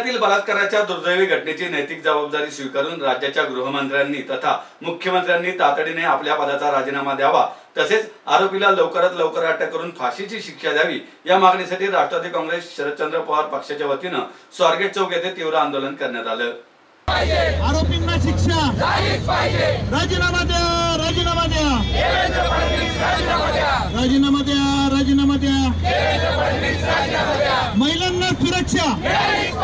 पुण्यातील बलात्काराच्या दुर्दैवी घटनेची नैतिक जबाबदारी स्वीकारून राज्याच्या गृहमंत्र्यांनी तथा मुख्यमंत्र्यांनी तातडीने आपल्या पदाचा राजीनामा द्यावा, तसेच आरोपीला लवकरात लवकर अटक करून फाशीची शिक्षा द्यावी या मागणीसाठी राष्ट्रवादी काँग्रेस शरदचंद्र पवार पक्षाच्या वतीने स्वारगेट चौक येथे तीव्र आंदोलन करण्यात आलं। आरोपींना शिक्षा झालीच पाहिजे। राजीनामा द्या, राजीनामा द्या, राजीनामा द्या, राजीनामा द्या, महिलांना सुरक्षा झालीच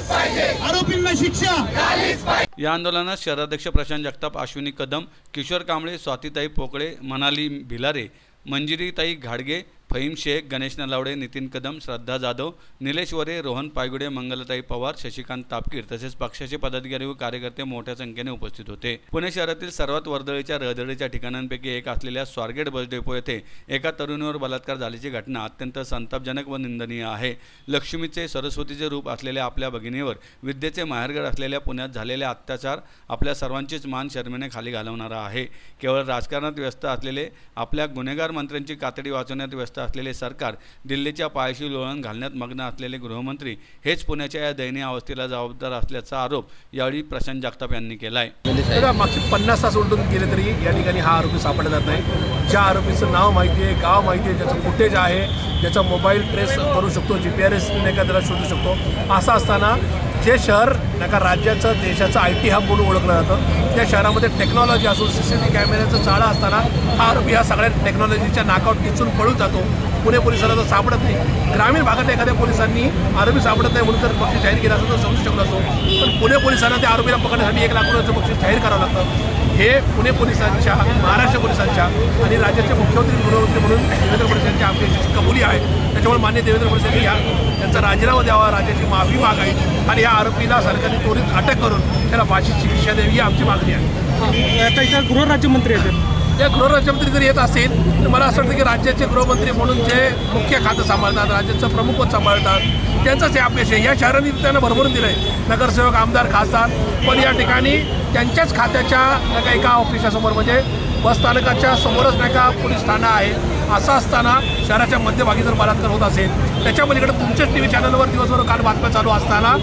पाहिजे, आरोपींना शिक्षा झालीच पाहिजे। या आंदोलनात शहराध्यक्ष प्रशांत जगताप, अश्विनी कदम, किशोर कांबळे, स्वातीताई पोकळे, मनाली भिलारे, मंजिरीताई घाडगे, फहीम शेख, गणेश नलावडे, नितीन कदम, श्रद्धा जाधव, निलेश वरे, रोहन पायगुडे, मंगलताई पवार, शशिकांत तापकीर तसेच पक्षाचे पदाधिकारी व कार्यकर्ते मोठ्या संख्येने उपस्थित होते। पुणे शहरातील सर्वात वर्दळीच्या रहदारीच्या ठिकाणांपैकी एक असलेल्या स्वारगेट बस डेपो येथे एका तरुणीवर बलात्कार झाल्याची घटना अत्यंत संतापजनक व निंदनीय आहे। लक्ष्मीचे सरस्वतीचे रूप असलेल्या आपल्या भगिनीवर विद्येचे माहेरघर असलेल्या पुण्यात झालेले अत्याचार आपल्या सर्वांचीच मान शर्मेने खाली घालवणारा आहे। केवळ राजकारणात व्यस्त असलेले, आपल्या गुन्हेगार मंत्र्यांची कातडी वाचवण्यात व्यस्त असलेले सरकार, दिल्लीच्या पायाशी लोळण घालण्यात मग्न असलेले गृहमंत्री हेच पुण्याच्या या दयनीय अवस्थेला जबाबदार असल्याचा आरोप यावेळी प्रशांत जगताप यांनी केलाय। मागचे 50 तास उलटून गेले तरी या ठिकाणी हा आरोपी सापडला जात नाही। ज्या आरोपीचं नाव माहिती आहे, गाव माहिती आहे, ज्याचं फुटेज आहे, ज्याचा मोबाईल ट्रेस करू शकतो, GPS नाही का त्याला शोधू शकतो, असं असताना जे शहर नाही का राज्याचं देशाचं IT हब म्हणून ओळखलं जातं, त्या शहरामध्ये टेक्नॉलॉजी असून CCTV कॅमेऱ्याचं जाळं असताना हा आरोपी ह्या सगळ्या टेक्नॉलॉजीच्या नाकआउट किचून पळून जातो। पुणे पोलिसांना तो सापडत नाही। ग्रामीण भागात एखाद्या पोलिसांनी आरोपी सापडत नाही म्हणून जर बक्षीस जाहीर केलं असं तर समजू शकलो असतो, पण पुणे पोलिसांना त्या आरोपीला पकडण्यासाठी 1 लाख रुपयाचं बक्षीस जाहीर करावं लागतं। हे पुणे पोलिसांच्या, महाराष्ट्र पोलिसांच्या आणि राज्याचे मुख्यमंत्री गृहमंत्री म्हणून देवेंद्र फडणवीस यांची आमची कबुली आहे। त्याच्यामुळे मान्य देवेंद्र फडणवीस यांनी त्यांचा राजीनामा द्यावा, राज्याची माफी मागावी आणि या आरोपीला सरकारने त्वरित अटक करून त्याला फाशीची शिक्षा द्यावी ही आमची मागणी आहे। आता गृहराज्यमंत्री आहेत, त्या गृहराज्यमंत्री जर येत असेल तर मला असं वाटतं की राज्याचे गृहमंत्री म्हणून जे मुख्य खातं सांभाळतात, राज्याचं प्रमुख सांभाळतात, त्यांचाच हे अपयश आहे। या शहरांनी त्यांना भरभरून दिलं आहे, नगरसेवक, आमदार, खासदार, पण या ठिकाणी त्यांच्याच खात्याच्या नाही का एका ऑफिसासमोर म्हणजे बसस्थानकाच्या समोरच नाही का पोलीस ठाणा आहे। असं असताना शहराच्या मध्यभागी जर बलात्कार होत असेल, त्याच्या पलीकडे तुमच्याच TV चॅनलवर दिवसभर काल बातम्या चालू असताना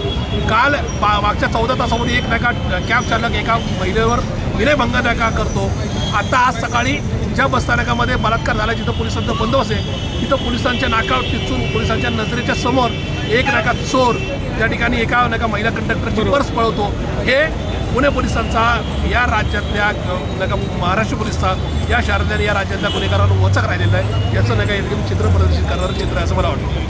काल मागच्या 14 तासामध्ये एक नाही का कॅब चालक एका महिलेवर विनयभंग नाही का करतो। आता आज सकाळी ज्या बसस्थानकामध्ये बलात्कार झाला, जिथं पोलिसांचा बंदोबस्त आहे, तिथं पोलिसांच्या नाकावर टिचून पोलिसांच्या नजरेच्या समोर एक नाही का चोर त्या ठिकाणी एका नाही का महिला कंडक्टरची पर्स पळवतो। हे पुणे पोलिसांचा, या राज्यातल्या नाही का महाराष्ट्र पोलिसचा, या शहरातल्या या राज्यातल्या गुन्हेगारांवर वचक राहिलेलं आहे। याचं नाही का एकदम चित्र प्रदर्शित करणारं चित्र आहे असं मला वाटतं।